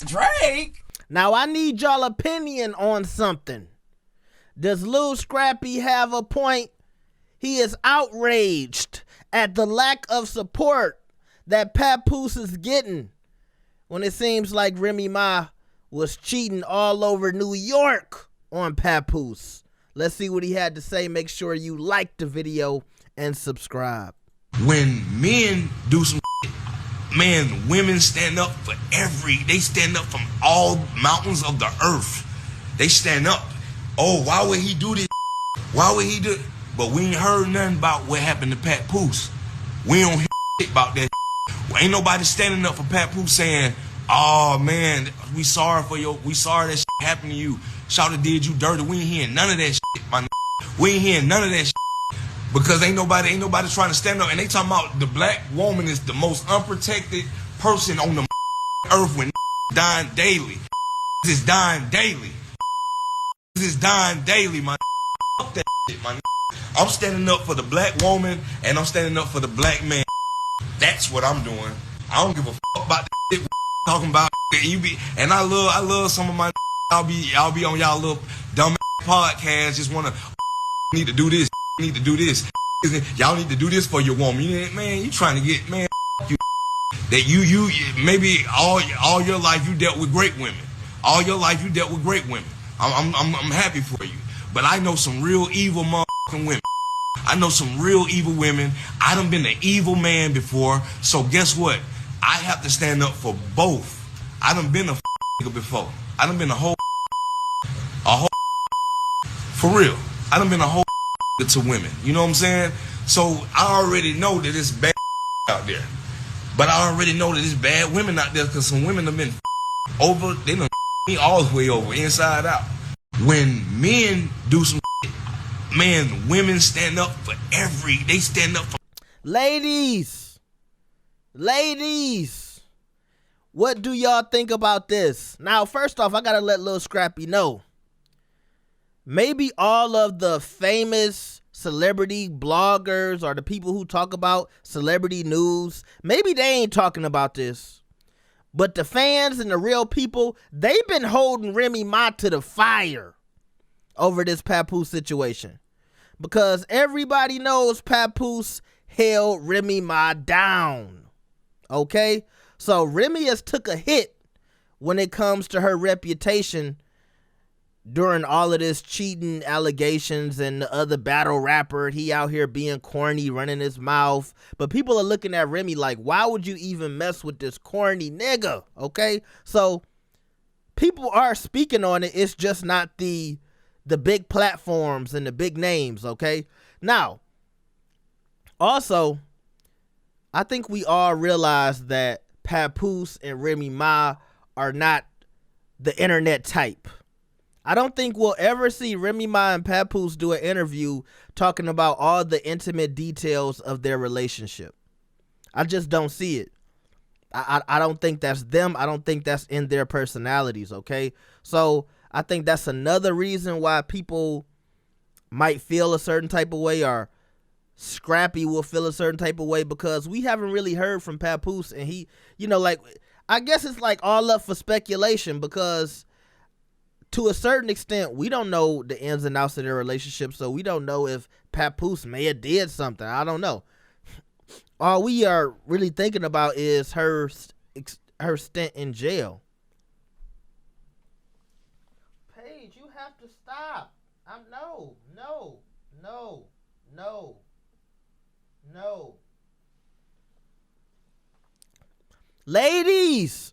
Drake? Now, I need y'all opinion on something. Does Lil Scrappy have a point? He is outraged at the lack of support that Papoose is getting when it seems like Remy Ma was cheating all over New York on Papoose. Let's see what he had to say. Make sure you like the video and subscribe. When men do some shit, man, women stand up for they stand up from all mountains of the earth. They stand up. Oh, why would he do this? Why would he do it? But we ain't heard nothing about what happened to Papoose. We don't hear shit about that. Ain't nobody standing up for Papoose saying, oh man, we sorry that shit happened to you. Shawty did you dirty. We ain't hearing none of that shit, my nigga. We ain't hearing none of that shit. Because ain't nobody trying to stand up. And they talking about the black woman is the most unprotected person on the earth when dying daily. Is dying daily. Is dying daily, my fuck that shit, my. I'm standing up for the black woman and I'm standing up for the black man. That's what I'm doing. I don't give a fuck about the shit talking about. And I love some of my. I'll be on y'all little dumb podcast. Just wanna need to do this. Need to do this. Y'all need to do this for your woman. Man, you trying to get man you that you maybe all your life you dealt with great women. All your life you dealt with great women. I'm happy for you. But I know some real evil motherfucking women. I know some real evil women. I done been an evil man before. So guess what? I have to stand up for both. I done been a nigga before. I done been a whole for real. I done been a whole to women. You know what I'm saying? So I already know that it's bad out there. But I already know that it's bad women out there because some women have been over. They done me all the way over, inside out. When men do some man, women stand up for they stand up for. Ladies, what do y'all think about this? Now, first off, I gotta let Lil Scrappy know. Maybe all of the famous celebrity bloggers or the people who talk about celebrity news, maybe they ain't talking about this. But the fans and the real people, they've been holding Remy Ma to the fire over this Papoose situation. Because everybody knows Papoose held Remy Ma down. Okay? So Remy has took a hit when it comes to her reputation during all of this cheating allegations and the other battle rapper, he out here being corny, running his mouth. But people are looking at Remy like, why would you even mess with this corny nigga? Okay? So people are speaking on it. It's just not the big platforms and the big names, okay? Now, also, I think we all realize that Papoose and Remy Ma are not the internet type. I don't think we'll ever see Remy Ma and Papoose do an interview talking about all the intimate details of their relationship. I just don't see it. I don't think that's them. I don't think that's in their personalities, okay? So I think that's another reason why people might feel a certain type of way, or Scrappy will feel a certain type of way, because we haven't really heard from Papoose, and he, like, I guess it's like all up for speculation, because to a certain extent, we don't know the ins and outs of their relationship, so we don't know if Papoose may have did something. I don't know. All we are really thinking about is her stint in jail. Paige, you have to stop. No. Ladies,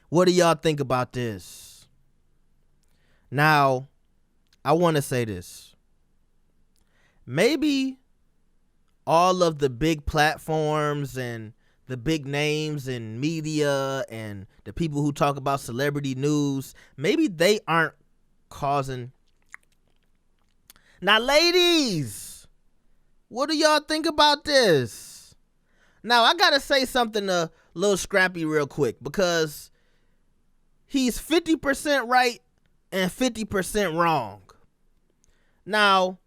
what do y'all think about this? Now, I want to say this. Maybe all of the big platforms and the big names in media and the people who talk about celebrity news, maybe they aren't causing. Now, ladies, what do y'all think about this? Now, I got to say something to Lil Scrappy real quick, because he's 50% right and 50% wrong. Now,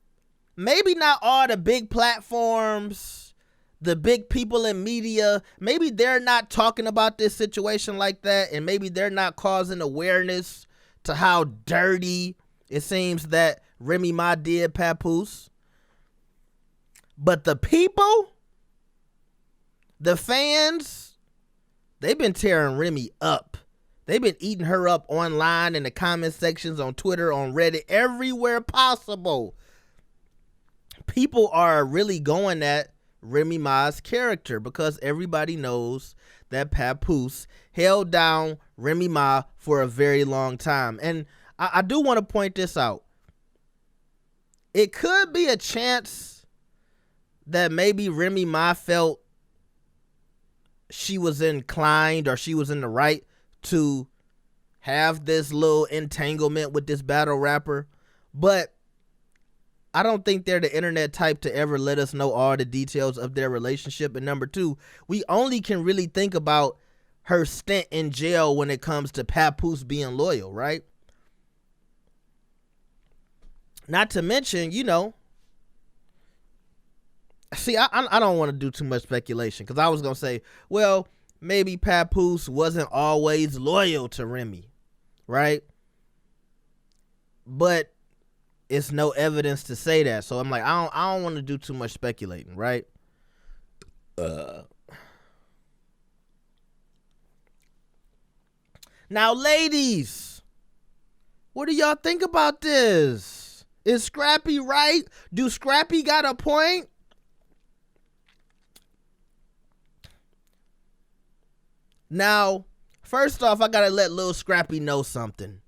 maybe not all the big platforms, the big people in media, maybe they're not talking about this situation like that, and maybe they're not causing awareness to how dirty it seems that Remy Ma did Papoose. But the people, the fans, they've been tearing Remy up. They've been eating her up online, in the comment sections, on Twitter, on Reddit, everywhere possible. People are really going at Remy Ma's character because everybody knows that Papoose held down Remy Ma for a very long time. And I do want to point this out. It could be a chance that maybe Remy Ma felt she was inclined, or she was in the right to have this little entanglement with this battle rapper. But I don't think they're the internet type to ever let us know all the details of their relationship. And number two, we only can really think about her stint in jail when it comes to Papoose being loyal, right? Not to mention, you know, see, I don't want to do too much speculation, because I was going to say, well, maybe Papoose wasn't always loyal to Remy, right? But it's no evidence to say that. So I'm like, I don't want to do too much speculating, right? Now, ladies, what do y'all think about this? Is Scrappy right? Do Scrappy got a point? Now, first off, I gotta let Lil Scrappy know something,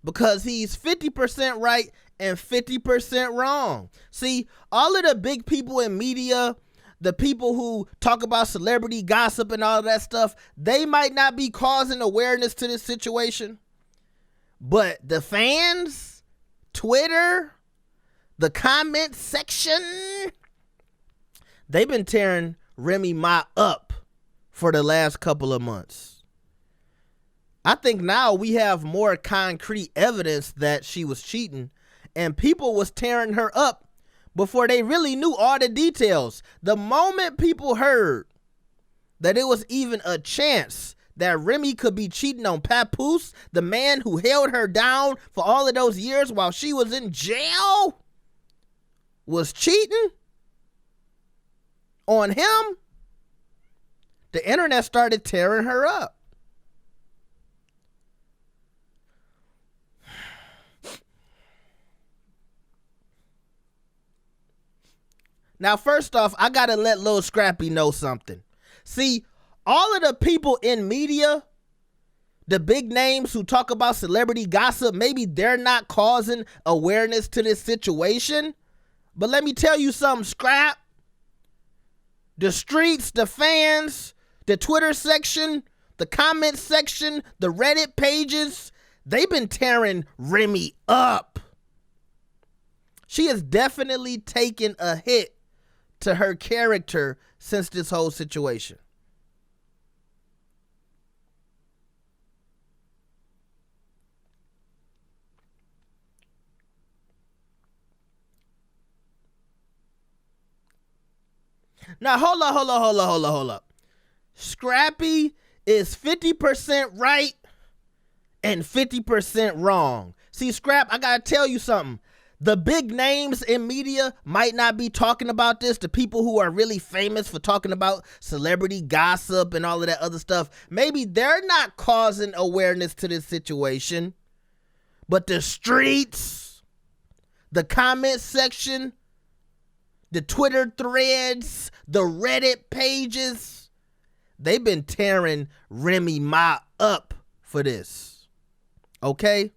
because he's 50% right and 50% wrong. See, all of the big people in media, the people who talk about celebrity gossip and all of that stuff, they might not be causing awareness to this situation. But the fans, Twitter, the comment section, they've been tearing Remy Ma up for the last couple of months. I think now we have more concrete evidence that she was cheating, and people was tearing her up before they really knew all the details. The moment people heard that it was even a chance that Remy could be cheating on Papoose, the man who held her down for all of those years while she was in jail, was cheating on him, the internet started tearing her up. Now, first off, I gotta let Lil Scrappy know something. See, all of the people in media, the big names who talk about celebrity gossip, maybe they're not causing awareness to this situation. But let me tell you something, Scrap. The streets, the fans, the Twitter section, the comment section, the Reddit pages, they've been tearing Remy up. She has definitely taken a hit to her character since this whole situation. Now, hold up. Scrappy is 50% right and 50% wrong. See, Scrap, I gotta tell you something. The big names in media might not be talking about this. The people who are really famous for talking about celebrity gossip and all of that other stuff, maybe they're not causing awareness to this situation. But the streets, the comment section, the Twitter threads, the Reddit pages, they've been tearing Remy Ma up for this. Okay?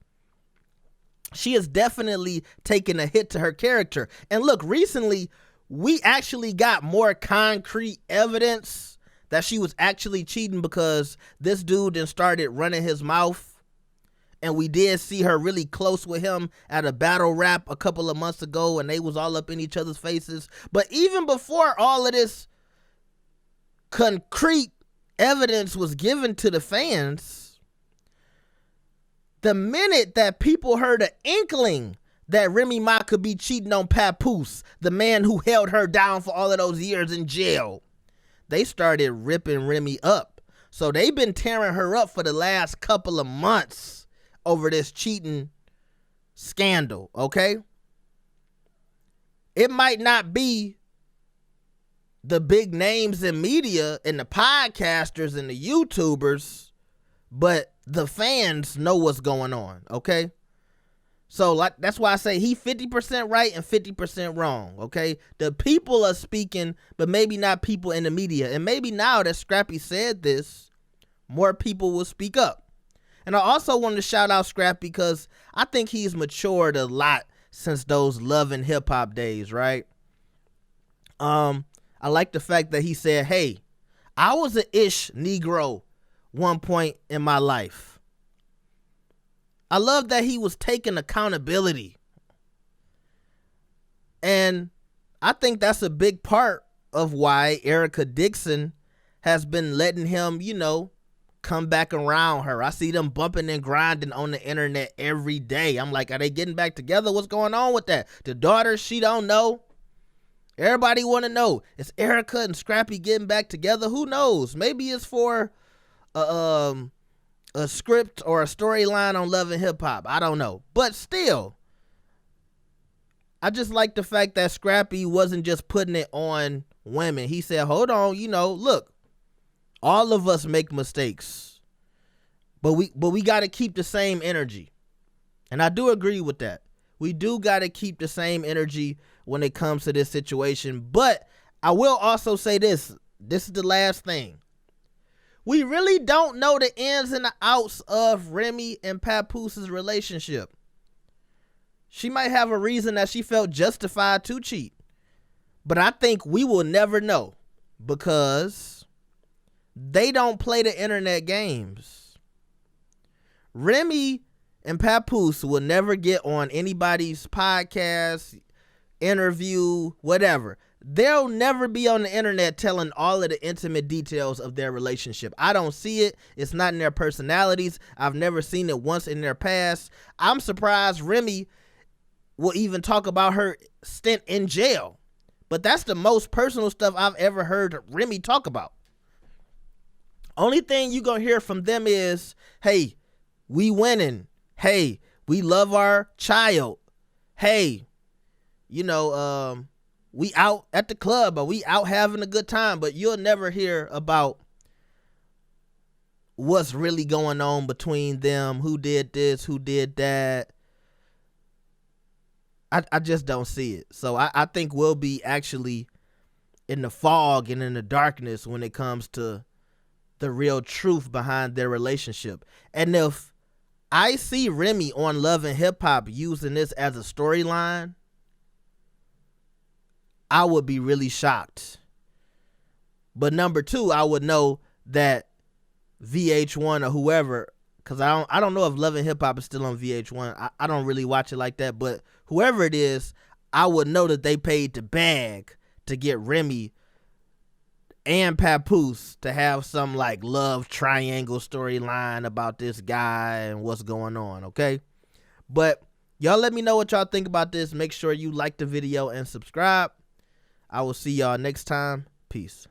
She has definitely taken a hit to her character. And look, recently, we actually got more concrete evidence that she was actually cheating, because this dude then started running his mouth. And we did see her really close with him at a battle rap a couple of months ago, and they was all up in each other's faces. But even before all of this concrete evidence was given to the fans, the minute that people heard an inkling that Remy Ma could be cheating on Papoose, the man who held her down for all of those years in jail. They started ripping Remy up. So they've been tearing her up for the last couple of months over this cheating scandal, okay? It might not be the big names in media and the podcasters and the YouTubers, but the fans know what's going on, okay? So that's why I say he 50% right and 50% wrong, okay? The people are speaking, but maybe not people in the media. And maybe now that Scrappy said this, more people will speak up. And I also wanted to shout out Scrappy because I think he's matured a lot since those Love and Hip Hop days, right? I like the fact that he said, hey, I was an ish Negro one point in my life. I love that he was taking accountability. And I think that's a big part of why Erica Dixon has been letting him, come back around her. I see them bumping and grinding on the internet every day. I'm like, are they getting back together? What's going on with that? The daughter, she don't know. Everybody want to know. Is Erica and Scrappy getting back together? Who knows? Maybe it's for a script or a storyline on Love and Hip Hop. I don't know. But still, I just like the fact that Scrappy wasn't just putting it on women. He said, hold on, look, all of us make mistakes, but we got to keep the same energy. And I do agree with that. We do got to keep the same energy when it comes to this situation. But I will also say this. This is the last thing. We really don't know the ins and the outs of Remy and Papoose's relationship. She might have a reason that she felt justified to cheat. But I think we will never know because they don't play the internet games. Remy and Papoose will never get on anybody's podcast, interview, whatever. They'll never be on the internet telling all of the intimate details of their relationship. I don't see it. It's not in their personalities. I've never seen it once in their past. I'm surprised Remy will even talk about her stint in jail. But that's the most personal stuff I've ever heard Remy talk about. Only thing you're going to hear from them is, hey, we winning. Hey, we love our child. Hey, we out at the club or we out having a good time, but you'll never hear about what's really going on between them, who did this, who did that. I just don't see it. So I think we'll be actually in the fog and in the darkness when it comes to the real truth behind their relationship. And if I see Remy on Love and Hip Hop using this as a storyline, I would be really shocked. But number two, I would know that VH1 or whoever, because I don't know if Love and Hip Hop is still on VH1. I don't really watch it like that, but whoever it is, I would know that they paid the bag to get Remy and Papoose to have some like love triangle storyline about this guy and what's going on, okay? But y'all let me know what y'all think about this. Make sure you like the video and subscribe. I will see y'all next time. Peace.